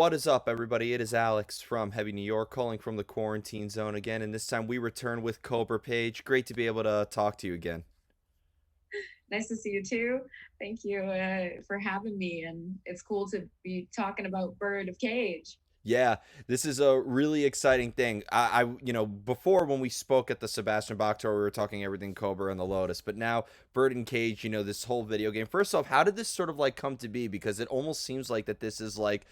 What is up, everybody? It is Alex from Heavy New York calling from the quarantine zone again, and this time we return with Kobra Paige. Great to be able to talk to you again. Nice to see you too. Thank you for having me, and it's cool to be talking about Bird of Cage. Yeah, this is a really exciting thing. Before when we spoke at the Sebastian Bach tour, we were talking everything Cobra and the Lotus, but now Bird and Cage, this whole video game. First off, how did this sort of like come to be? Because it almost seems like that this is like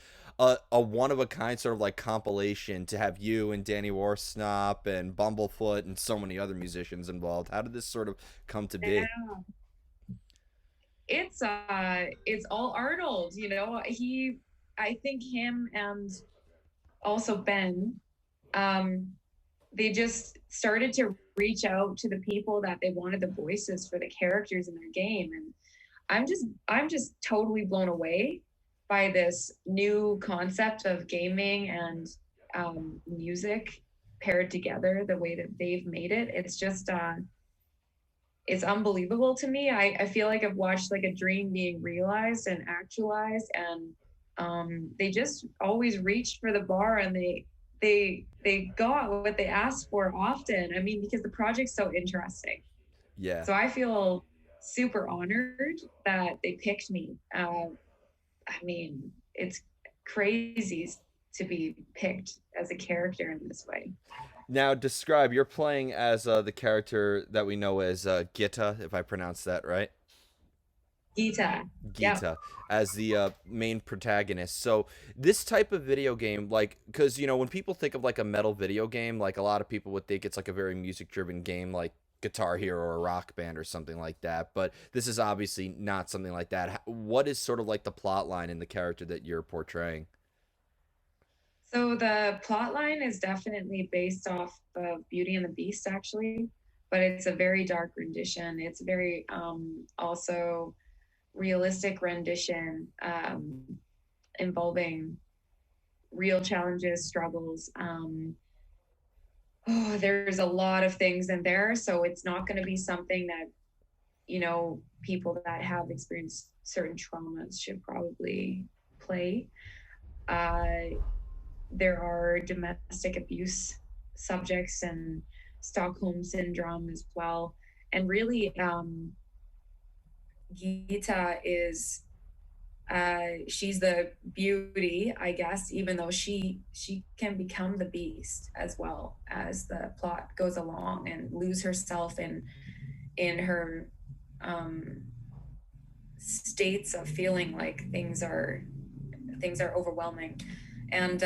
a one of a kind sort of like compilation to have you and Danny Warsnop and Bumblefoot and so many other musicians involved. How did this sort of come to be? Yeah, it's all Arnold. I think him and also Ben, um, they just started to reach out to the people that they wanted the voices for the characters in their game, and I'm just totally blown away by this new concept of gaming and music paired together the way that they've made it. It's unbelievable to me. I feel like I've watched like a dream being realized and actualized, and they just always reached for the bar, and they got what they asked for often. I mean, because the project's so interesting. Yeah. So I feel super honored that they picked me. I mean, it's crazy to be picked as a character in this way. Now describe. You're playing as the character that we know as Gita, if I pronounce that right. Gita. Yep. Gita as the main protagonist. So this type of video game, like, because when people think of like a metal video game, like a lot of people would think it's like a very music-driven game, like Guitar Hero or Rock Band or something like that. But this is obviously not something like that. What is sort of like the plot line in the character that you're portraying? So the plot line is definitely based off of Beauty and the Beast, actually, but it's a very dark rendition. It's very also realistic rendition involving real challenges, struggles. There's a lot of things in there, so it's not going to be something that people that have experienced certain traumas should probably play. Uh, there are domestic abuse subjects and Stockholm syndrome as well. And really, Gita is she's the beauty, I guess, even though she can become the beast as well as the plot goes along and lose herself in her um, states of feeling like things are overwhelming. And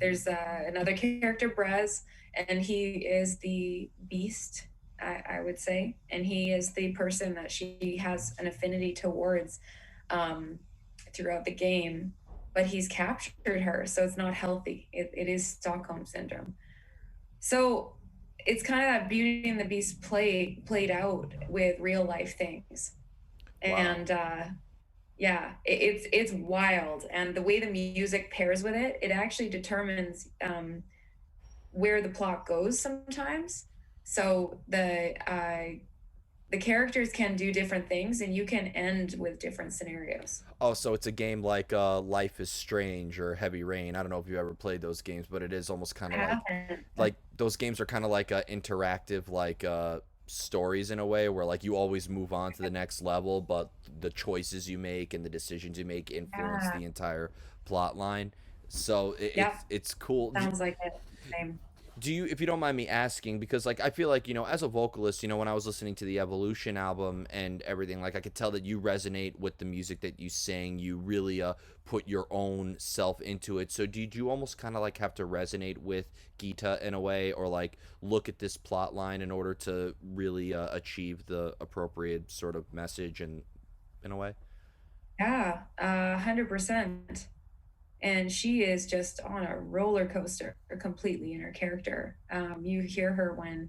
there's another character, Brez, and he is the beast, I would say, and he is the person that she has an affinity towards um, throughout the game. But he's captured her, so it's not healthy. It is Stockholm syndrome. So it's kind of that Beauty and the Beast played out with real life things, Wow. and yeah, it's wild, and the way the music pairs with it, it actually determines where the plot goes sometimes. So the characters can do different things, and you can end with different scenarios. Oh, so it's a game like Life is Strange or Heavy Rain. I don't know if you ever played those games, but it is almost kind I of haven't. like those games are kind of like interactive like stories in a way where like you always move on to the next level, but the choices you make and the decisions you make influence Yeah. the entire plot line. So Yep. it's cool. Sounds like it. Same. Do you, if you don't mind me asking, because like I feel like as a vocalist, when I was listening to the Evolution album and everything, like I could tell that you resonate with the music that you sing. You really put your own self into it. So did you almost kind of like have to resonate with Gita in a way, or like look at this plot line in order to really achieve the appropriate sort of message and in a way? Yeah, 100%. And she is just on a roller coaster completely in her character. You hear her when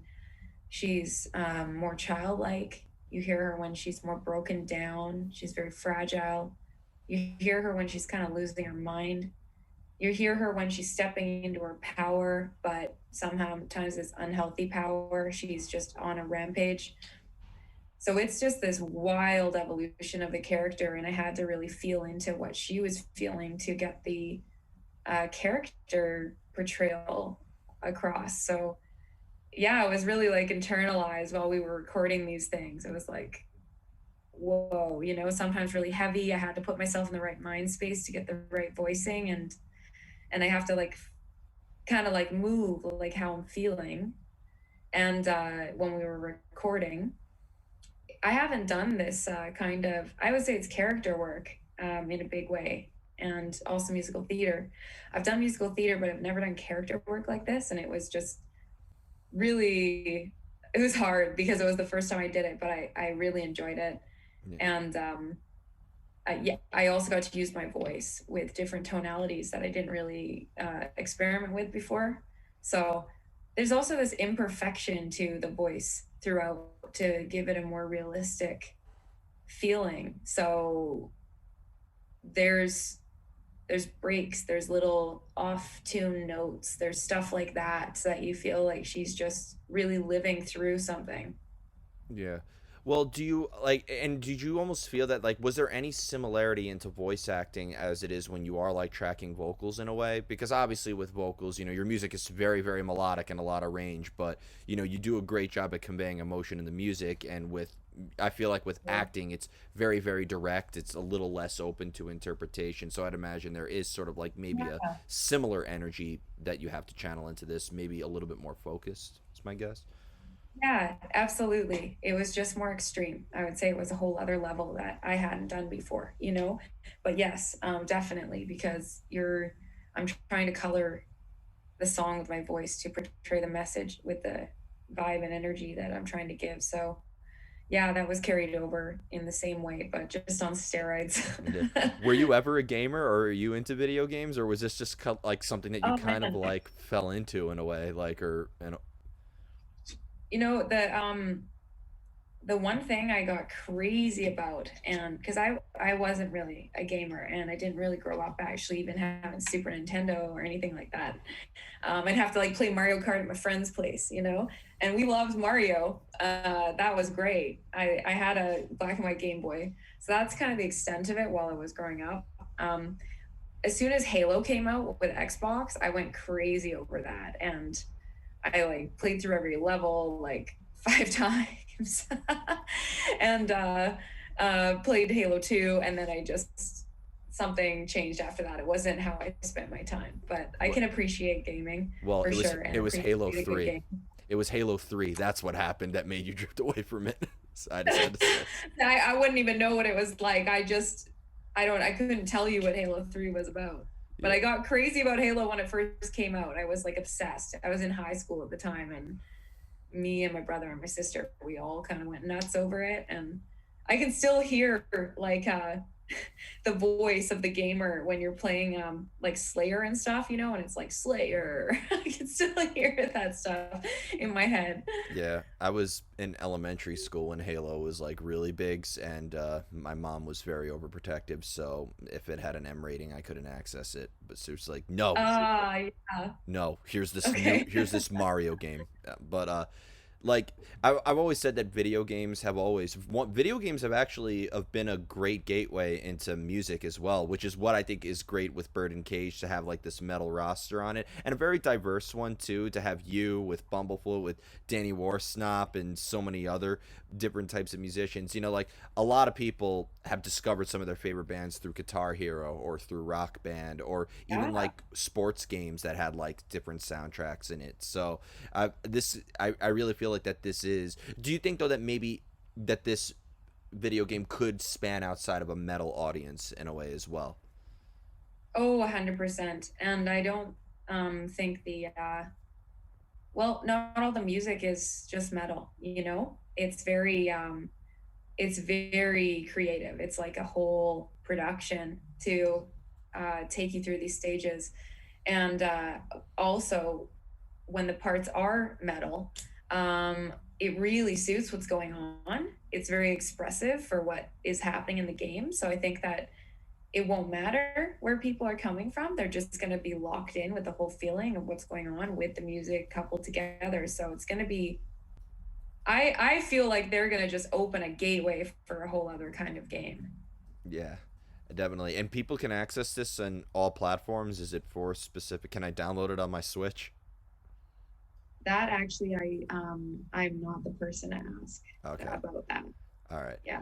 she's more childlike. You hear her when she's more broken down. She's very fragile. You hear her when she's kind of losing her mind. You hear her when she's stepping into her power, but sometimes it's unhealthy power. She's just on a rampage. So it's just this wild evolution of the character, and I had to really feel into what she was feeling to get character portrayal across. So yeah, it was really like internalized while we were recording these things. It was like, whoa, you know, sometimes really heavy. I had to put myself in the right mind space to get the right voicing, and I have to like kind of like move like how I'm feeling. And when we were recording, I haven't done this kind of, I would say it's character work in a big way, and also musical theater. I've done musical theater, but I've never done character work like this. And it was just really, it was hard because it was the first time I did it, but I really enjoyed it. Yeah. And yeah, I also got to use my voice with different tonalities that I didn't really experiment with before. So there's also this imperfection to the voice throughout to give it a more realistic feeling. So there's there's breaks, there's little off tune notes, there's stuff like that, so that you feel like she's just really living through something. Yeah. Well, do you like, and did you almost feel that, like, was there any similarity into voice acting as it is when you are like tracking vocals in a way? Because obviously with vocals, your music is very, very melodic and a lot of range, but you do a great job at conveying emotion in the music. And I feel like with acting, it's very, very direct. It's a little less open to interpretation. So I'd imagine there is sort of like maybe a Yeah. similar energy that you have to channel into this, maybe a little bit more focused, is my guess. Yeah, absolutely. It was just more extreme. I would say it was a whole other level that I hadn't done before, you know? But yes, definitely, because I'm trying to color the song with my voice to portray the message with the vibe and energy that I'm trying to give. So yeah, that was carried over in the same way, but just on steroids. Yeah. Were you ever a gamer, or are you into video games, or was this just like something that you Oh kind of man, like fell into in a way, like, or you know the one thing I got crazy about, and because I wasn't really a gamer and I didn't really grow up actually even having Super Nintendo or anything like that. I'd have to like play Mario Kart at my friend's place, you know, and we loved Mario. That was great. I had a black and white Game Boy, so that's kind of the extent of it while I was growing up. As soon as Halo came out with Xbox, I went crazy over that, and I like played through every level like 5 times, and played Halo 2, and then I just something changed after that. It wasn't how I spent my time, but I what? can appreciate gaming Well, for it was sure it and was appreciate Halo a good 3. game. It was Halo 3. That's what happened that made you drift away from it. So I just had to say. I wouldn't even know what it was like. I couldn't tell you what Halo 3 was about. But Yeah. I got crazy about Halo when it first came out. I was like obsessed. I was in high school at the time, and me and my brother and my sister, we all kind of went nuts over it. And I can still hear like the voice of the gamer when you're playing like Slayer and stuff, you know, and it's like Slayer. I can still hear that stuff in my head. Yeah, I was in elementary school when Halo was like really big, and my mom was very overprotective. So if it had an M rating, I couldn't access it. But she was like, "No, Yeah. no, Okay. here's this Mario game." But like I've always said that video games have been a great gateway into music as well, which is what I think is great with Bird and Cage, to have like this metal roster on it, and a very diverse one too, to have you with Bumblefoot, with Danny Warsnop, and so many other different types of musicians. Like, a lot of people have discovered some of their favorite bands through Guitar Hero or through Rock Band, or even Yeah. like sports games that had like different soundtracks in it. So I really feel like that this is. Do you think though that maybe that this video game could span outside of a metal audience in a way as well? Oh, 100%. And I don't think well, not all the music is just metal, you know? It's very creative. It's like a whole production to take you through these stages. And also, when the parts are metal, it really suits what's going on. It's very expressive for what is happening in the game. So I think that it won't matter where people are coming from. They're just going to be locked in with the whole feeling of what's going on with the music coupled together. So it's going to be, I feel like they're going to just open a gateway for a whole other kind of game. Yeah. Definitely. And people can access this on all platforms. Is it for specific? Can I download it on my Switch? That actually, I'm not the person to ask Okay. about that. All right. Yeah.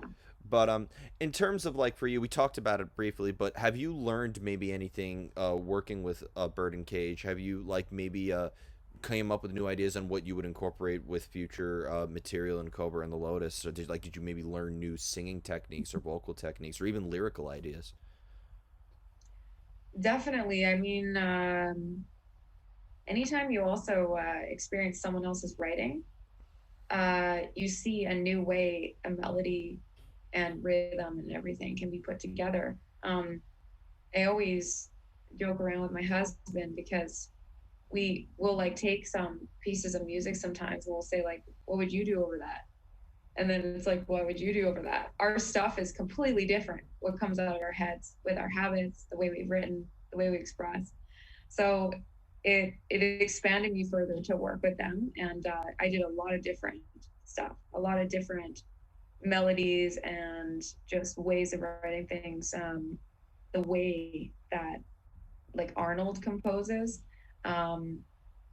But in terms of like for you, we talked about it briefly, but have you learned maybe anything working with Bird and Cage? Have you like maybe came up with new ideas on what you would incorporate with future material in Cobra and the Lotus? Or did you maybe learn new singing techniques or vocal techniques or even lyrical ideas? Definitely. I mean, anytime you also experience someone else's writing, you see a new way a melody and rhythm and everything can be put together. I always joke around with my husband because we will like take some pieces of music sometimes and we'll say like, what would you do over that? And then it's like, what would you do over that? Our stuff is completely different. What comes out of our heads with our habits, the way we've written, the way we express. So it expanded me further to work with them, and I did a lot of different stuff, a lot of different melodies and just ways of writing things. The way that like Arnold composes, um,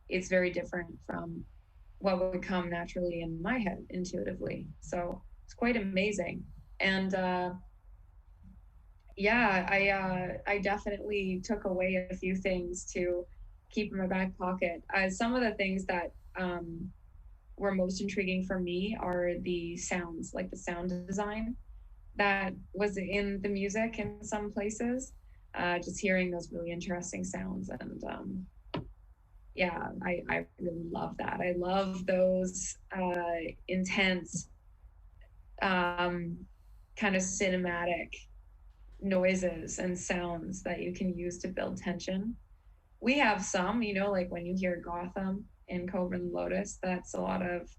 it's very different from what would come naturally in my head intuitively. So it's quite amazing. And yeah, I definitely took away a few things to keep in my back pocket. Some of the things that were most intriguing for me are the sounds, like the sound design that was in the music in some places. Just hearing those really interesting sounds, and yeah, I really love that. I love those intense, um, kind of cinematic noises and sounds that you can use to build tension. We have some, like when you hear Gotham in Cobra and Lotus, that's a lot of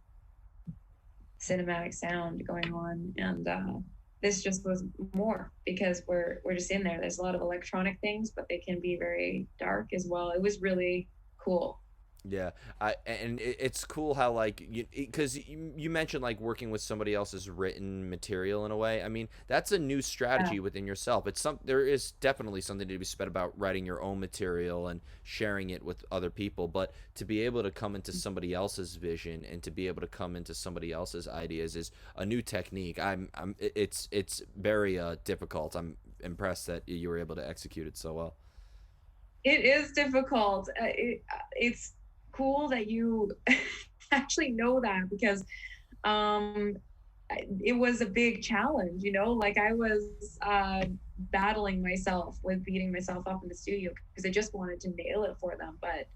cinematic sound going on, and this just was more because we're just in there. There's a lot of electronic things, but they can be very dark as well. It was really cool. Yeah, it's cool how like because you mentioned like working with somebody else's written material in a way. I mean, that's a new Yeah. strategy within yourself. There is definitely something to be said about writing your own material and sharing it with other people. But to be able to come into somebody else's vision and to be able to come into somebody else's ideas is a new technique. It's very difficult. I'm impressed that you were able to execute it so well. It is difficult. It's cool that you actually know that because um, it was a big challenge, like I was battling myself with beating myself up in the studio because I just wanted to nail it for them. But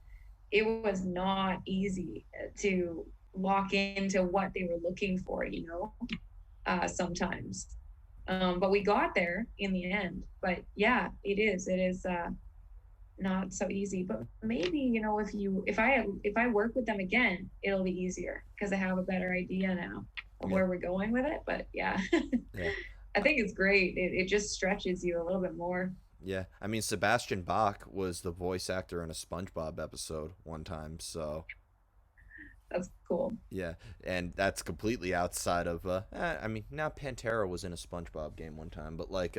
it was not easy to lock into what they were looking for, sometimes. But we got there in the end. But yeah, it is not so easy. But maybe, if I work with them again, it'll be easier because I have a better idea now of Yeah, where we're going with it. But yeah, yeah. I think it's great. It just stretches you a little bit more. Yeah, I mean Sebastian Bach was the voice actor in a SpongeBob episode one time, so That's cool. yeah, and that's completely outside of. I mean, now Pantera was in a SpongeBob game one time, but like,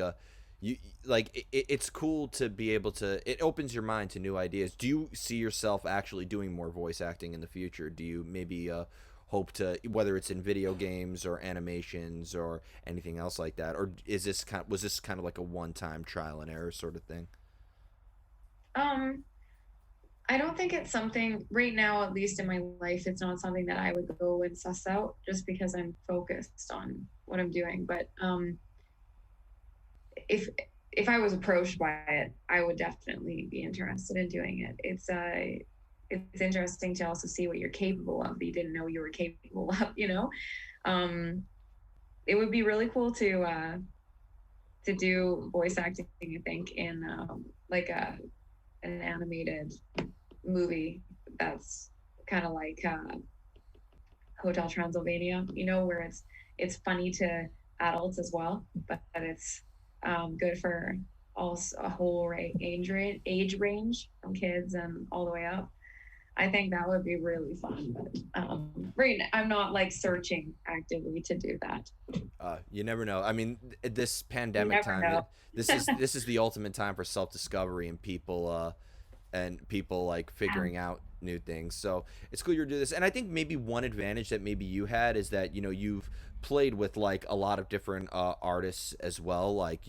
you like it's cool to be able to. It opens your mind to new ideas. Do you see yourself actually doing more voice acting in the future? Do you maybe hope to, whether it's in video games or animations or anything else like that, or was this kind of like a one time trial and error sort of thing? Um, I don't think it's something right now, at least in my life, it's not something that I would go and suss out just because I'm focused on what I'm doing. But if if I was approached by it, I would definitely be interested in doing it. It's interesting to also see what you're capable of that you didn't know you were capable of. Um, it would be really cool to do voice acting. I think in like an animated movie that's kind of like Hotel Transylvania, where it's funny to adults as well, but it's good for a whole age range from kids and all the way up. I think that would be really fun. But right now, I'm not like searching actively to do that. You never know. I mean, this You pandemic never time, know. this is the ultimate time for self discovery and people like Yeah. figuring out new things. So it's cool you're doing this. And I think maybe one advantage that maybe you had is that you've played with like a lot of different artists as well. Like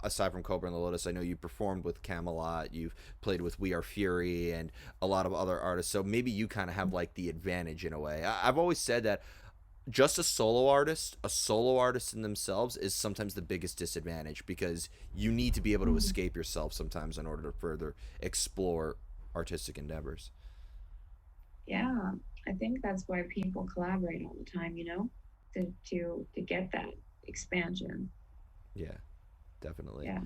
aside from Cobra and the Lotus, I know you performed with Camelot. You've played with We Are Fury and a lot of other artists. So maybe you kind of have like the advantage in a way. I've always said that just a solo artist in themselves is sometimes the biggest disadvantage because you need to be able to Mhm. escape yourself sometimes in order to further explore artistic endeavors. Yeah, I think that's why people collaborate all the time, to get that expansion. Yeah, definitely. Yeah.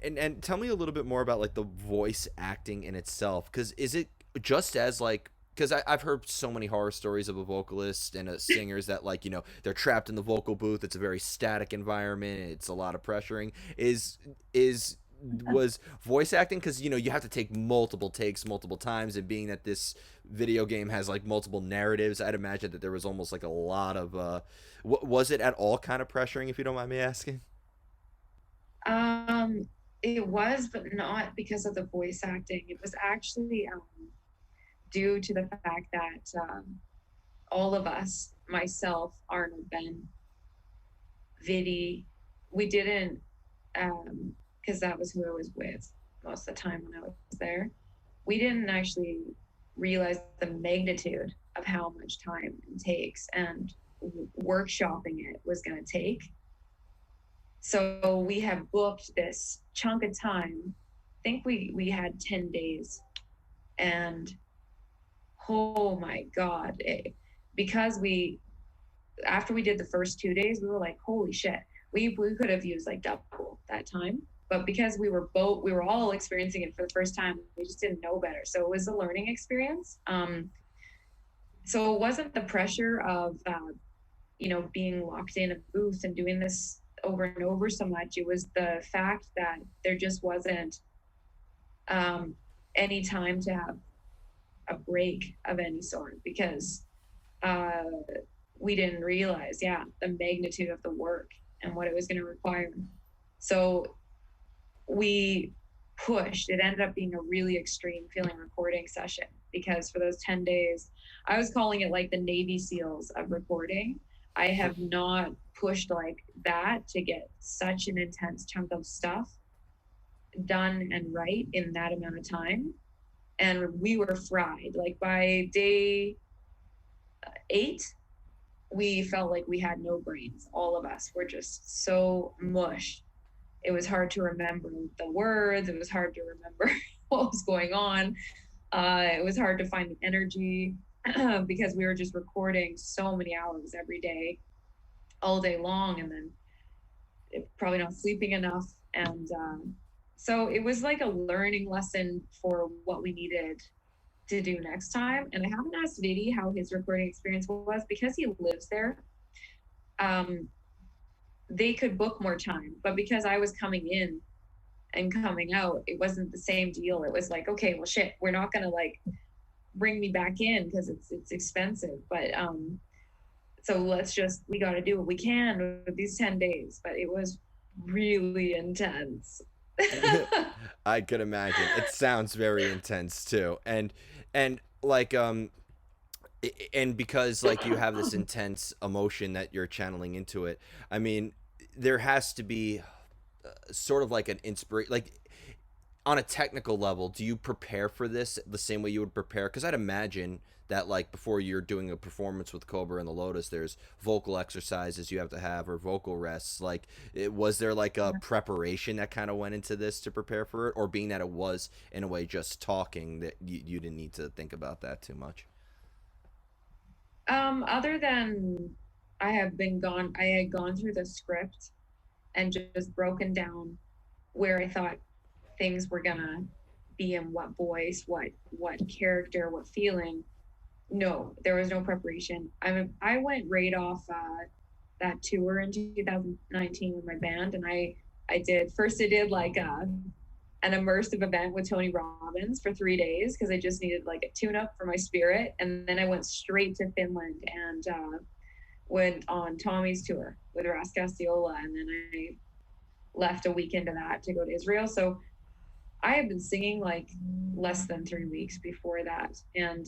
And tell me a little bit more about like the voice acting in itself, because is it just as like because I've heard so many horror stories of a vocalist and singers that like they're trapped in the vocal booth. It's a very static environment. It's a lot of pressuring. Is was voice acting, because you have to take multiple takes multiple times, and being that this video game has like multiple narratives, I'd imagine that there was almost like a lot of was it at all kind of pressuring, if you don't mind me asking? Um, it was, but not because of the voice acting. It was actually due to the fact that all of us, myself, Arnold, Ben, Vidi, we didn't, because that was who I was with most of the time when I was there. We didn't actually realize the magnitude of how much time it takes and workshopping it was going to take. So we have booked this chunk of time. I think we had 10 days, and oh my god, because we after we did the first 2 days, we were like, holy shit, we could have used like double that time. But because we were all experiencing it for the first time, we just didn't know better. So it was a learning experience. So it wasn't the pressure of being locked in a booth and doing this over and over so much. It was the fact that there just wasn't um, any time to have a break of any sort because uh, we didn't realize, yeah, the magnitude of the work and what it was going to require. So we pushed. It ended up being a really extreme feeling recording session because for those 10 days, I was calling it like the Navy SEALs of recording. I have not pushed like that to get such an intense chunk of stuff done and right in that amount of time. And we were fried. Like by day 8, we felt like we had no brains. All of us were just so mush. It was hard to remember the words. It was hard to remember what was going on. It was hard to find the energy because we were just recording so many hours every day, all day long, and then probably not sleeping enough. And so it was like a learning lesson for what we needed to do next time. And I haven't asked Vidi how his recording experience was because he lives there. Um, they could book more time, but because I was coming in and coming out, it wasn't the same deal. It was like, okay, well, shit, we're not gonna like bring me back in because it's expensive. But so we got to do what we can with these 10 days. But it was really intense. I could imagine. It sounds very intense too. And like and because like you have this intense emotion that you're channeling into it. I mean, there has to be sort of like an inspiration, like on a technical level, do you prepare for this the same way you would prepare? Because I'd imagine that like before you're doing a performance with Cobra and the Lotus, there's vocal exercises you have to have or vocal rests. Like, was there like a preparation that kind of went into this to prepare for it, or being that it was in a way just talking that you didn't need to think about that too much? Other than I had gone through the script and just broken down where I thought things were gonna be in what voice, what character, what feeling. No, there was no preparation. I went right off that tour in 2019 with my band, and I did like an immersive event with Tony Robbins for 3 days because I just needed like a tune up for my spirit. And then I went straight to Finland and went on Tommy's tour with Raskastiola. And then I left a week into that to go to Israel. So I had been singing like less than 3 weeks before that. And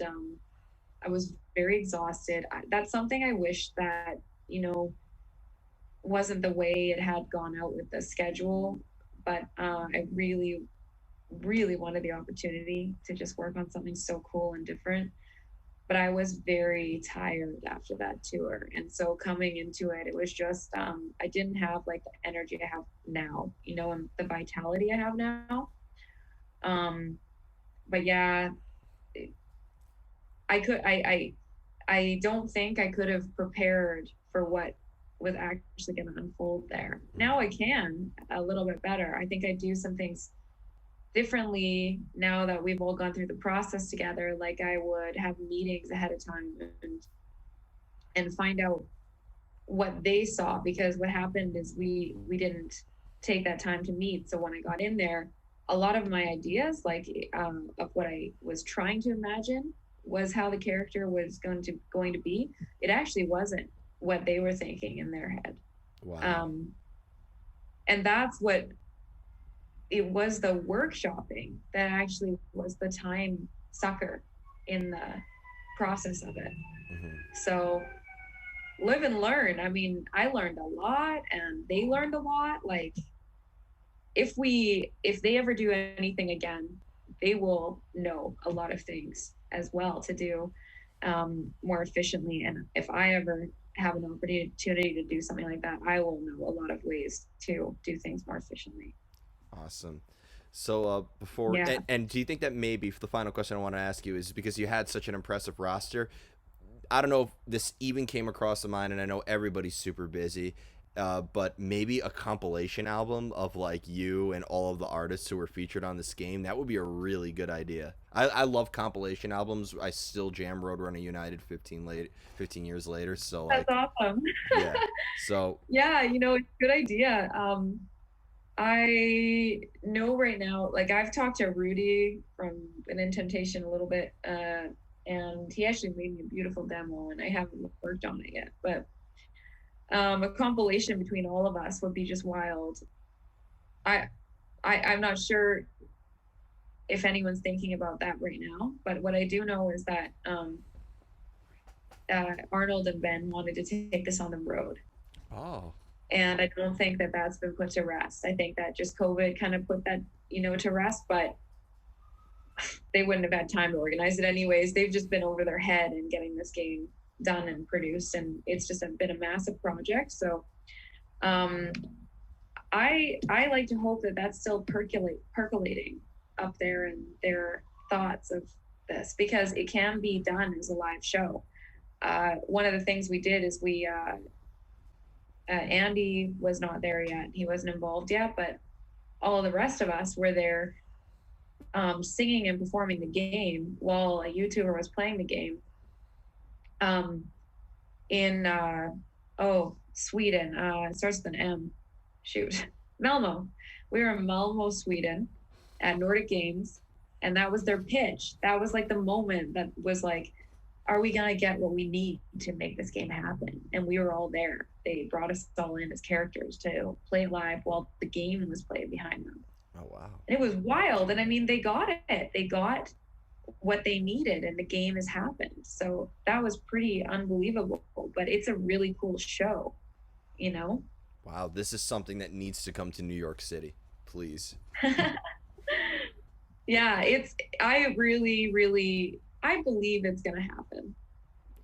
I was very exhausted. That's something I wish that, you know, wasn't the way it had gone out with the schedule. But I really, really wanted the opportunity to just work on something so cool and different. But I was very tired after that tour. And so coming into it, it was just, I didn't have like the energy I have now, you know, and the vitality I have now. But yeah, I don't think I could have prepared for what was actually going to unfold there. Now I can a little bit better. I think I do some things differently now that we've all gone through the process together. Like I would have meetings ahead of time and find out what they saw, because what happened is we didn't take that time to meet. So when I got in there, a lot of my ideas, like of what I was trying to imagine, was how the character was going to be. It actually wasn't what they were thinking in their head. Wow. And that's what it was, the workshopping that actually was the time sucker in the process of it. So live and learn. I mean, I learned a lot and they learned a lot. Like if they ever do anything again, they will know a lot of things as well to do more efficiently. And if I ever have an opportunity to do something like that, I will know a lot of ways to do things more efficiently. Awesome. So before Yeah. and do you think that maybe the final question I want to ask you is, because you had such an impressive roster, I don't know if this even came across the mind, and I know everybody's super busy, but maybe a compilation album of like you and all of the artists who were featured on this game, that would be a really good idea. I love compilation albums. I still jam Roadrunner United 15 years later. So That's like, awesome. yeah. So Yeah, you know, it's a good idea. I know right now, like I've talked to Rudy from An In Temptation a little bit, and he actually made me a beautiful demo, and I haven't worked on it yet. But a compilation between all of us would be just wild. I'm not sure if anyone's thinking about that right now, but what I do know is that Arnold and Ben wanted to take this on the road. oh, And I don't think that that's been put to rest. I think that just COVID kind of put that, you know, to rest, but they wouldn't have had time to organize it anyways. They've just been over their head in getting this game done and produced, and it's just been a massive project. So I like to hope that that's still percolating up there in their thoughts of this, because it can be done as a live show. One of the things we did is we Andy was not there yet. He wasn't involved yet, but all of the rest of us were there singing and performing the game while a YouTuber was playing the game in, Sweden. It starts with an M. Shoot. Malmo. We were in Malmo, Sweden at Nordic Games, and that was their pitch. That was like the moment that was like, are we going to get what we need to make this game happen? And we were all there. They brought us all in as characters to play live while the game was played behind them. oh wow. And it was wild. And I mean, they got it. They got what they needed, and the game has happened. So that was pretty unbelievable. But it's a really cool show, you know? Wow, this is something that needs to come to New York City, please. Yeah, I really, really, I believe it's going to happen.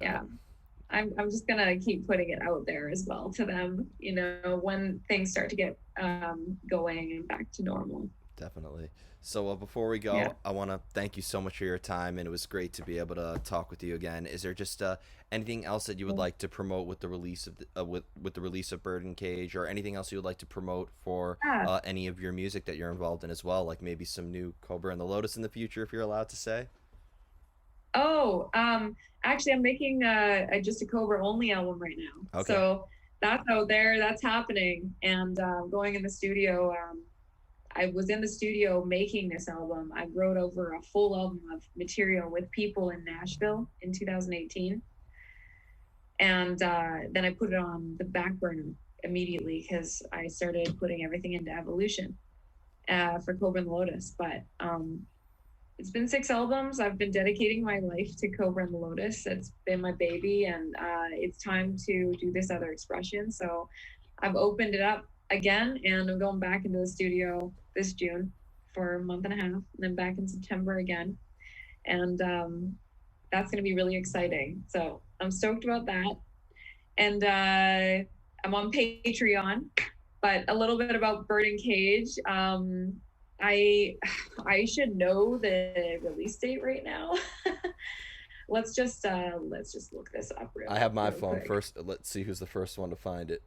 Yeah. I'm just going to keep putting it out there as well to them, you know, when things start to get going and back to normal. Definitely. So before we go, Yeah. I want to thank you so much for your time, and it was great to be able to talk with you again. Is there just anything else that you would like to promote with the release of with the release of Bird Cage, or anything else you would like to promote for Yeah. any of your music that you're involved in as well, like maybe some new Cobra and the Lotus in the future, if you're allowed to say? Oh, actually, I'm making just a Cobra only album right now. Okay. So that's out there. That's happening, and going in the studio. I was in the studio making this album. I wrote over a full album of material with people in Nashville in 2018. And then I put it on the back burner immediately because I started putting everything into evolution for Cobra and the Lotus. But it's been 6 albums. I've been dedicating my life to Cobra and the Lotus. It's been my baby, and it's time to do this other expression. So I've opened it up again, and I'm going back into the studio this June for a month and a half, and then back in September again. And that's going to be really exciting. So I'm stoked about that. And I'm on Patreon, but a little bit about Bird and Cage. I should know the release date right now. let's just look this up I have my real phone quick. first. Let's see who's the first one to find it.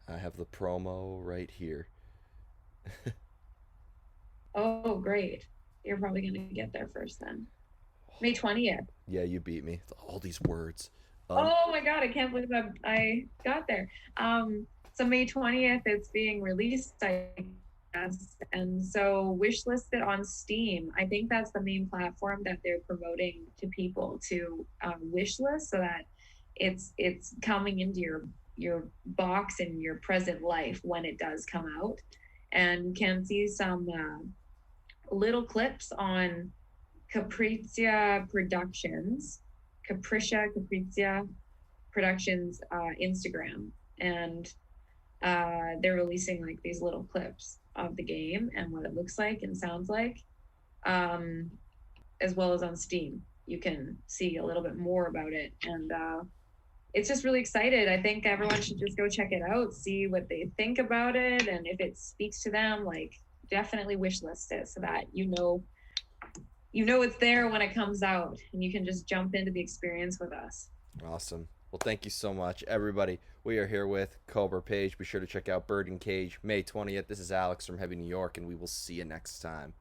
I have the promo right here. Oh, great. You're probably going to get there first then. May 20th. Yeah, you beat me. All these words. Oh my God, I can't believe I got there. So May 20th, it's being released, I guess. And so wishlist it on Steam. I think that's the main platform that they're promoting to people to wishlist so that it's coming into your box in your present life when it does come out. And you can see some little clips on Capricia Productions Instagram, and they're releasing like these little clips of the game and what it looks like and sounds like, as well as on Steam. You can see a little bit more about it, and it's just really excited. I think everyone should just go check it out, see what they think about it, and if it speaks to them, like definitely wishlist it so that you know it's there when it comes out, and you can just jump into the experience with us. Awesome. Well, thank you so much, everybody. We are here with Kobra Paige. Be sure to check out Bird and Cage May 20th. This is Alex from Heavy, New York, and we will see you next time.